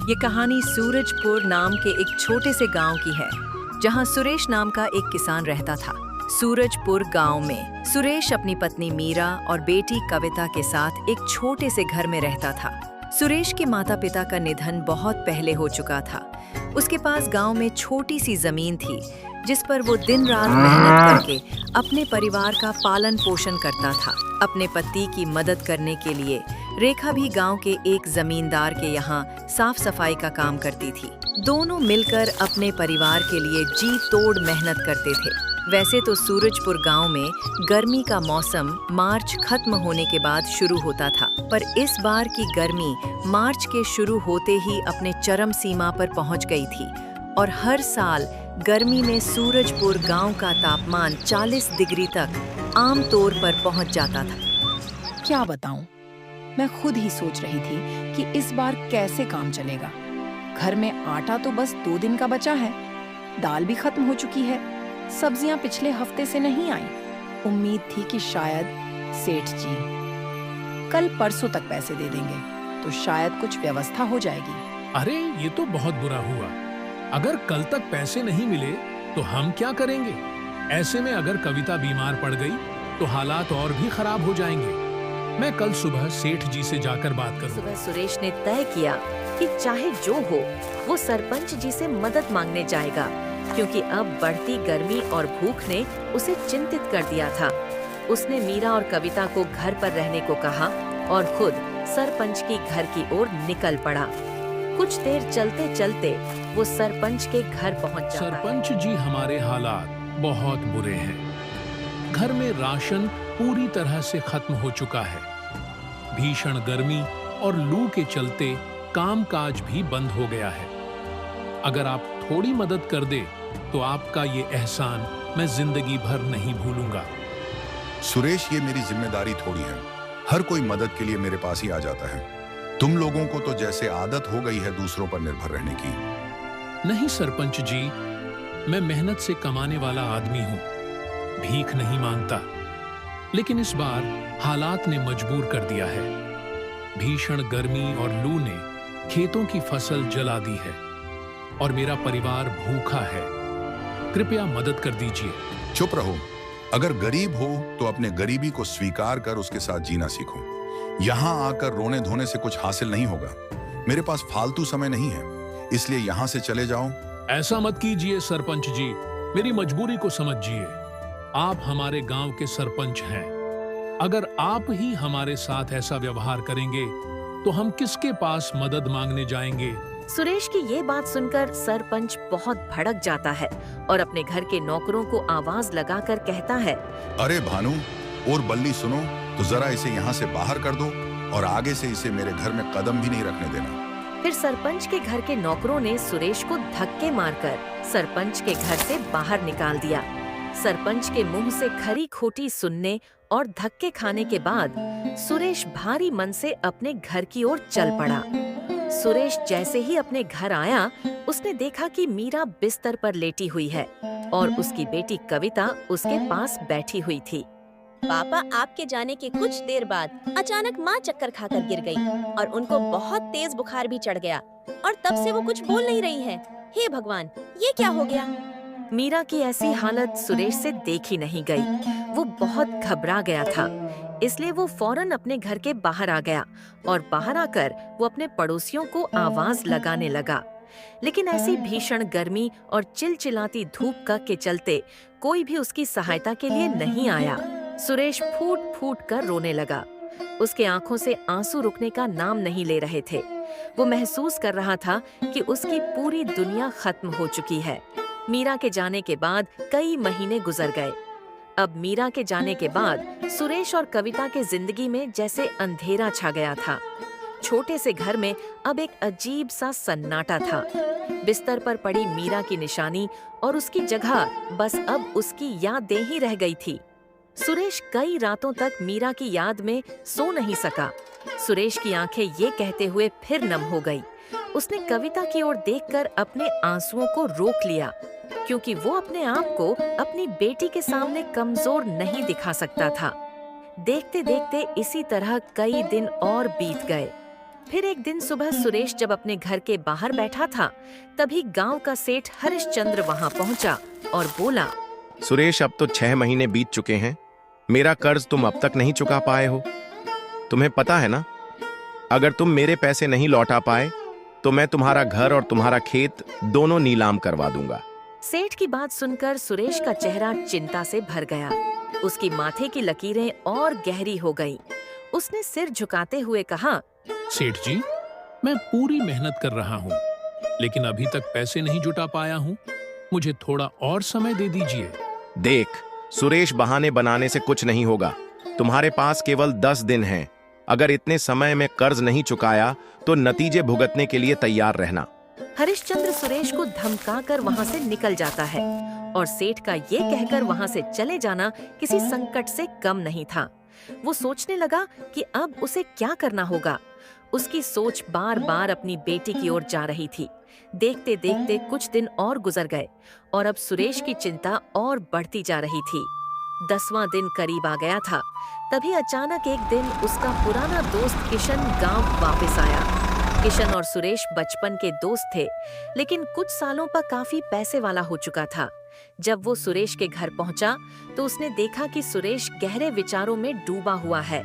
ये कहानी सूरजपुर नाम के एक छोटे से गांव की है, जहां सुरेश नाम का एक किसान रहता था। सूरजपुर गांव में सुरेश अपनी पत्नी मीरा और बेटी कविता के साथ एक छोटे से घर में रहता था। सुरेश के माता पिता का निधन बहुत पहले हो चुका था। उसके पास गांव में छोटी सी जमीन थी, जिस पर वो दिन रात मेहनत करके अपने परिवार का पालन पोषण करता था। अपने पति की मदद करने के लिए रेखा भी गांव के एक जमींदार के यहाँ साफ सफाई का काम करती थी। दोनों मिलकर अपने परिवार के लिए जी तोड़ मेहनत करते थे। वैसे तो सूरजपुर गांव में गर्मी का मौसम मार्च खत्म होने के बाद शुरू होता था, पर इस बार की गर्मी मार्च के शुरू होते ही अपने चरम सीमा पर पहुंच गई थी और हर साल गर्मी में सूरजपुर गांव का तापमान 40 डिग्री तक आम तौर पर पहुंच जाता था। क्या बताऊं, मैं खुद ही सोच रही थी कि इस बार कैसे काम चलेगा। घर में आटा तो बस 2 दिन का बचा है, दाल भी खत्म हो चुकी है, सब्जियां पिछले हफ्ते से नहीं आई। उम्मीद थी कि शायद सेठ जी कल परसों तक पैसे दे देंगे तो शायद कुछ व्यवस्था हो जाएगी। अरे ये तो बहुत बुरा हुआ। अगर कल तक पैसे नहीं मिले तो हम क्या करेंगे? ऐसे में अगर कविता बीमार पड़ गई तो हालात और भी खराब हो जाएंगे। मैं कल सुबह सेठ जी से जाकर बात करूंगा। सुबह सुरेश ने तय किया कि चाहे जो हो वो सरपंच जी से मदद मांगने जाएगा, क्योंकि अब बढ़ती गर्मी और भूख ने उसे चिंतित कर दिया था। उसने मीरा और कविता को घर पर रहने को कहा और खुद सरपंच की घर की ओर निकल पड़ा। कुछ देर चलते चलते वो सरपंच के घर पहुंच जाता है। सरपंच जी, हमारे हालात बहुत बुरे हैं। घर में राशन पूरी तरह से खत्म हो चुका है। भीषण गर्मी और लू के चलते कामकाज भी बंद हो गया है। अगर आप थोड़ी मदद कर दे तो आपका ये एहसान मैं जिंदगी भर नहीं भूलूंगा। सुरेश, ये मेरी जिम्मेदारी थोड़ी है। हर कोई मदद के लिए मेरे पास ही आ जाता है। तुम लोगों को तो जैसे आदत हो गई है दूसरों पर निर्भर रहने की। नहीं सरपंच जी, मैं मेहनत से कमाने वाला आदमी हूँ, भीख नहीं मांगता। लेकिन इस बार हालात ने मजबूर कर दिया है। भीषण गर्मी और लू ने खेतों की फसल जला दी है और मेरा परिवार भूखा है। कृपया मदद कर दीजिए। चुप रहो। अगर गरीब हो तो अपने गरीबी को स्वीकार कर उसके साथ जीना सीखो। यहाँ आकर रोने धोने से कुछ हासिल नहीं होगा। मेरे पास फालतू समय नहीं है, इसलिए यहाँ से चले जाओ। ऐसा मत कीजिए सरपंच जी, मेरी मजबूरी को समझिए। आप हमारे गांव के सरपंच हैं। अगर आप ही हमारे साथ ऐसा व्यवहार करेंगे तो हम किसके पास मदद मांगने जाएंगे? सुरेश की ये बात सुनकर सरपंच बहुत भड़क जाता है और अपने घर के नौकरों को आवाज लगाकर कहता है, अरे भानु और बल्ली, सुनो तो जरा इसे यहाँ से बाहर कर दो और आगे से इसे मेरे घर में कदम भी नहीं रखने देना। फिर सरपंच के घर के नौकरों ने सुरेश को धक्के मारकर सरपंच के घर से बाहर निकाल दिया। सरपंच के मुंह से खरी खोटी सुनने और धक्के खाने के बाद सुरेश भारी मन से अपने घर की ओर चल पड़ा। सुरेश जैसे ही अपने घर आया, उसने देखा कि मीरा बिस्तर पर लेटी हुई है और उसकी बेटी कविता उसके पास बैठी हुई थी। पापा आपके जाने के कुछ देर बाद अचानक माँ चक्कर खाकर गिर गई और उनको बहुत तेज बुखार भी चढ़ गया और तब से वो कुछ बोल नहीं रही है। हे भगवान, ये क्या हो गया? मीरा की ऐसी हालत सुरेश से देखी नहीं गई। वो बहुत घबरा गया था, इसलिए वो फौरन अपने घर के बाहर आ गया और बाहर आकर वो अपने पड़ोसियों को आवाज लगाने लगा। लेकिन ऐसी भीषण गर्मी और चिलचिलाती धूप के चलते कोई भी उसकी सहायता के लिए नहीं आया। सुरेश फूट फूट कर रोने लगा। उसके आंखों से आंसू रुकने का नाम नहीं ले रहे थे। वो महसूस कर रहा था कि उसकी पूरी दुनिया खत्म हो चुकी है। मीरा के जाने के बाद कई महीने गुजर गए। अब मीरा के जाने के बाद सुरेश और कविता के जिंदगी में जैसे अंधेरा छा गया था। छोटे से घर में अब एक अजीब सा सन्नाटा था। बिस्तर पर पड़ी मीरा की निशानी और उसकी जगह बस अब उसकी यादें ही रह गई थी। सुरेश कई रातों तक मीरा की याद में सो नहीं सका। सुरेश की आंखें ये कहते हुए फिर नम हो गई। उसने कविता की ओर देखकर अपने आंसुओं को रोक लिया, क्योंकि वो अपने आप को अपनी बेटी के सामने कमजोर नहीं दिखा सकता था। देखते देखते इसी तरह कई दिन और बीत गए। फिर एक दिन सुबह सुरेश जब अपने घर के बाहर बैठा था, तभी गांव का सेठ हरिश्चंद्र वहां पहुंचा और बोला, सुरेश, अब तो 6 महीने बीत चुके हैं। मेरा कर्ज तुम अब तक नहीं चुका पाए हो। तुम्हें पता है ना, अगर तुम मेरे पैसे नहीं लौटा पाए तो मैं तुम्हारा घर और तुम्हारा खेत दोनों नीलाम करवा दूंगा। सेठ की बात सुनकर सुरेश का चेहरा चिंता से भर गया। उसकी माथे की लकीरें और गहरी हो गईं। उसने सिर झुकाते हुए कहा, सेठ जी, मैं पूरी मेहनत कर रहा हूँ, लेकिन अभी तक पैसे नहीं जुटा पाया हूँ। मुझे थोड़ा और समय दे दीजिए। देख सुरेश, बहाने बनाने से कुछ नहीं होगा। तुम्हारे पास केवल 10 दिन हैं। अगर इतने समय में कर्ज नहीं चुकाया तो नतीजे भुगतने के लिए तैयार रहना। हरिश्चंद्र सुरेश को धमकाकर वहां से निकल जाता है और सेठ का ये कहकर वहां से चले जाना किसी संकट से कम नहीं था। वो सोचने लगा कि अब उसे क्या करना होगा। उसकी सोच बार बार अपनी बेटी की ओर जा रही थी। देखते देखते कुछ दिन और गुजर गए और अब सुरेश की चिंता और बढ़ती जा रही थी। 10वां दिन करीब आ गया था। तभी अचानक एक दिन उसका पुराना दोस्त किशन गांव वापस आया। किशन और सुरेश बचपन के दोस्त थे, लेकिन कुछ सालों पर काफी पैसे वाला हो चुका था। जब वो सुरेश के घर पहुंचा तो उसने देखा कि सुरेश गहरे विचारों में डूबा हुआ है।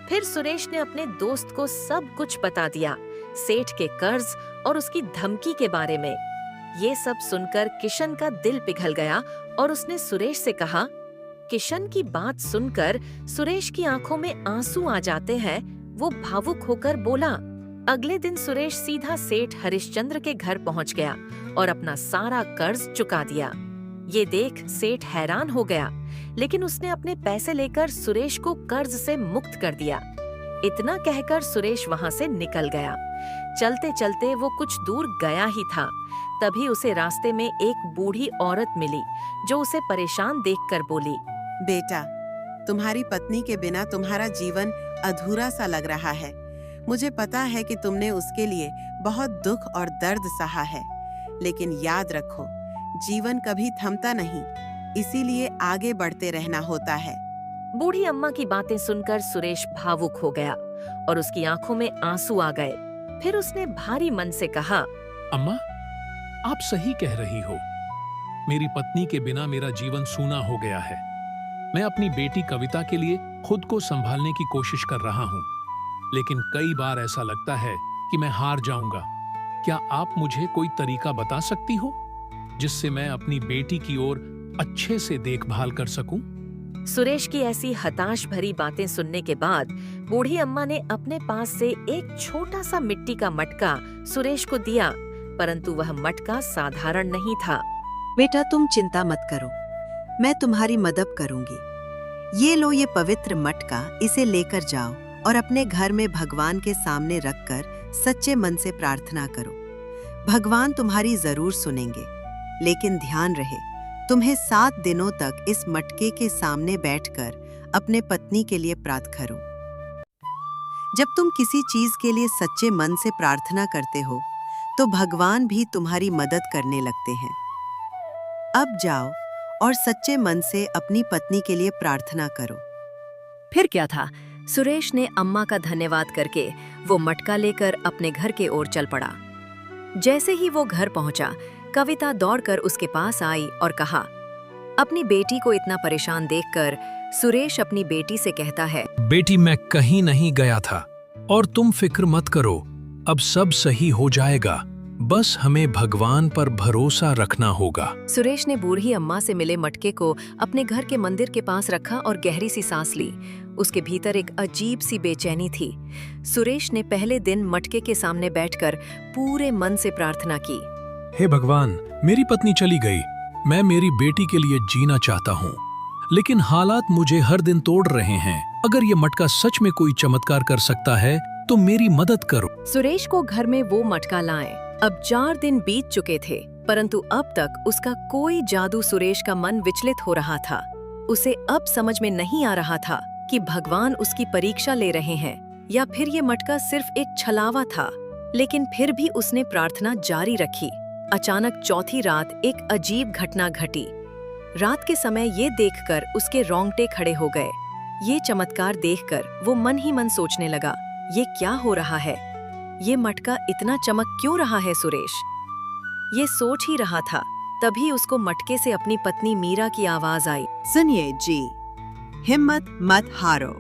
फिर सुरेश ने अपने दोस्त को सब कुछ बता दिया, सेठ के कर्ज और उसकी धमकी के बारे में। ये सब सुनकर किशन का दिल पिघल गया और उसने सुरेश से कहा। किशन की बात सुनकर सुरेश की आंखों में आंसू आ जाते हैं। वो भावुक होकर बोला। अगले दिन सुरेश सीधा सेठ हरिश्चंद्र के घर पहुंच गया और अपना सारा कर्ज चुका दिया। ये देख सेठ हैरान हो गया, लेकिन उसने अपने पैसे लेकर सुरेश को कर्ज से मुक्त कर दिया। इतना कहकर सुरेश वहां से निकल गया। चलते चलते वो कुछ दूर गया ही था, तभी उसे रास्ते में एक बूढ़ी औरत मिली जो उसे परेशान देखकर बोली, बेटा, तुम्हारी पत्नी के बिना तुम्हारा जीवन अधूरा सा लग रहा है। मुझे पता है कि तुमने उसके लिए बहुत दुख और दर्द सहा है, लेकिन याद रखो, जीवन कभी थमता नहीं, इसीलिए आगे बढ़ते रहना होता है। बूढ़ी अम्मा की बातें सुनकर सुरेश भावुक हो गया और उसकी आंखों में आंसू आ गए। फिर उसने भारी मन से कहा, अम्मा, आप सही कह रही हो। मेरी पत्नी के बिना मेरा जीवन सूना हो गया है। मैं अपनी बेटी कविता के लिए खुद को संभालने की कोशिश कर रहा हूँ, लेकिन कई बार ऐसा लगता है कि मैं हार जाऊंगा। क्या आप मुझे कोई तरीका बता सकती हो जिससे मैं अपनी बेटी की ओर अच्छे से देखभाल कर सकूं? सुरेश की ऐसी हताश भरी बातें सुनने के बाद बूढ़ी अम्मा ने अपने पास से एक छोटा सा मिट्टी का मटका सुरेश को दिया, परंतु वह मटका साधारण नहीं था। बेटा, तुम चिंता मत करो, मैं तुम्हारी मदद करूंगी। ये लो, ये पवित्र मटका, इसे लेकर जाओ और अपने घर में भगवान के सामने रखकर सच्चे मन से प्रार्थना करो। भगवान तुम्हारी जरूर सुनेंगे, लेकिन ध्यान रहे, तुम्हें 7 दिनों तक इस मटके के सामने बैठकर अपने पत्नी के लिए प्रार्थना करो। जब तुम किसी चीज के लिए सच्चे मन से प्रार्थना करते हो तो भगवान भी तुम्हारी मदद करने लगते हैं। अब जाओ और सच्चे मन से अपनी पत्नी के लिए प्रार्थना करो। फिर क्या था, सुरेश ने अम्मा का धन्यवाद करके वो मटका लेकर अपने घर के ओर चल पड़ा। जैसे ही वो घर पहुंचा, कविता दौड़कर उसके पास आई और कहा। अपनी बेटी को इतना परेशान देखकर सुरेश अपनी बेटी से कहता है, बेटी, मैं कहीं नहीं गया था और तुम फिक्र मत करो, अब सब सही हो जाएगा। बस हमें भगवान पर भरोसा रखना होगा। सुरेश ने बूढ़ी अम्मा से मिले मटके को अपने घर के मंदिर के पास रखा और गहरी सी सांस ली। उसके भीतर एक अजीब सी बेचैनी थी। सुरेश ने पहले दिन मटके के सामने बैठकर पूरे मन से प्रार्थना की। हे भगवान, मेरी पत्नी चली गई। मैं मेरी बेटी के लिए जीना चाहता हूँ, लेकिन हालात मुझे हर दिन तोड़ रहे हैं। अगर ये मटका सच में कोई चमत्कार कर सकता है तो मेरी मदद करो। सुरेश को घर में वो मटका लाए। अब 4 दिन बीत चुके थे, परंतु अब तक उसका कोई जादू सुरेश का मन विचलित हो रहा था। उसे अब समझ में नहीं आ रहा था कि भगवान उसकी परीक्षा ले रहे हैं या फिर ये मटका सिर्फ एक छलावा था। लेकिन फिर भी उसने प्रार्थना जारी रखी। अचानक चौथी रात एक अजीब घटना घटी। रात के समय ये देखकर उसके रोंगटे खड़े हो गए। ये चमत्कार देखकर वो मन ही मन सोचने लगा, ये क्या हो रहा है? ये मटका इतना चमक क्यों रहा है सुरेश? ये सोच ही रहा था, तभी उसको मटके से अपनी पत्नी मीरा की आवाज आई। सुनिए जी, हिम्मत मत हारो।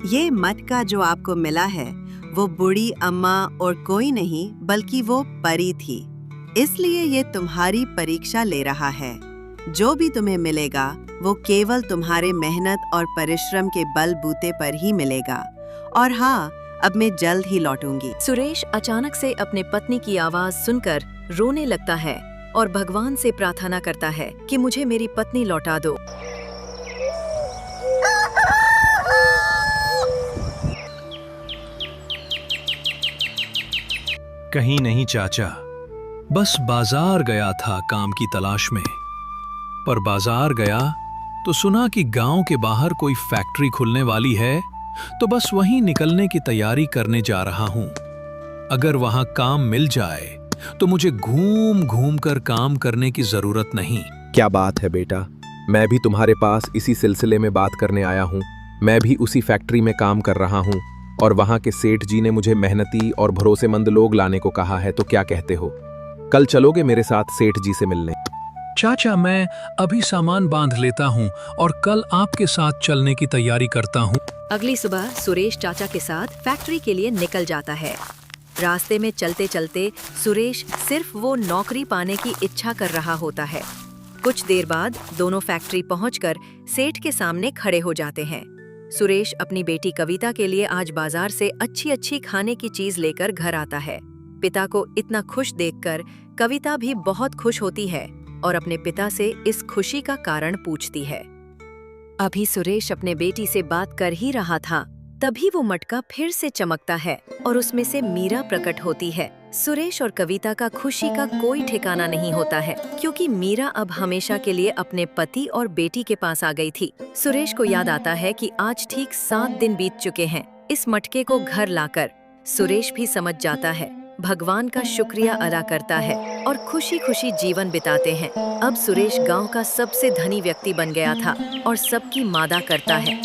ये मटका जो आपको मिला है वो बूढ़ी अम्मा और कोई नहीं बल्कि वो परी थी, इसलिए ये तुम्हारी परीक्षा ले रहा है। जो भी तुम्हें मिलेगा वो केवल तुम्हारे मेहनत और परिश्रम के बलबूते पर ही मिलेगा। और हाँ, अब मैं जल्द ही लौटूंगी। सुरेश अचानक से अपने पत्नी की आवाज सुनकर रोने लगता है और भगवान से प्रार्थना करता है कि मुझे मेरी पत्नी लौटा दो। कहीं नहीं चाचा, बस बाजार गया था काम की तलाश में। पर बाजार गया तो सुना कि गांव के बाहर कोई फैक्ट्री खुलने वाली है, तो बस वहीं निकलने की तैयारी करने जा रहा हूं। अगर वहां काम मिल जाए तो मुझे घूम घूम कर काम करने की जरूरत नहीं। क्या बात है बेटा, मैं भी तुम्हारे पास इसी सिलसिले में बात करने आया हूँ। मैं भी उसी फैक्ट्री में काम कर रहा हूँ और वहाँ के सेठ जी ने मुझे मेहनती और भरोसेमंद लोग लाने को कहा है। तो क्या कहते हो, कल चलोगे मेरे साथ सेठ जी से मिलने? चाचा, मैं अभी सामान बांध लेता हूँ और कल आपके साथ चलने की तैयारी करता हूँ। अगली सुबह सुरेश चाचा के साथ फैक्ट्री के लिए निकल जाता है। रास्ते में चलते चलते सुरेश सिर्फ वो नौकरी पाने की इच्छा कर रहा होता है। कुछ देर बाद दोनों फैक्ट्री पहुंचकर सेठ के सामने खड़े हो जाते हैं। सुरेश अपनी बेटी कविता के लिए आज बाजार से अच्छी अच्छी खाने की चीज लेकर घर आता है। पिता को इतना खुश देखकर कविता भी बहुत खुश होती है और अपने पिता से इस खुशी का कारण पूछती है। अभी सुरेश अपने बेटी से बात कर ही रहा था, तभी वो मटका फिर से चमकता है और उसमें से मीरा प्रकट होती है। सुरेश और कविता का खुशी का कोई ठिकाना नहीं होता है, क्योंकि मीरा अब हमेशा के लिए अपने पति और बेटी के पास आ गई थी। सुरेश को याद आता है कि आज ठीक 7 दिन बीत चुके हैं इस मटके को घर लाकर। सुरेश भी समझ जाता है, भगवान का शुक्रिया अदा करता है और खुशी खुशी जीवन बिताते हैं। अब सुरेश गांव का सबसे धनी व्यक्ति बन गया था और सबकी मादा करता है।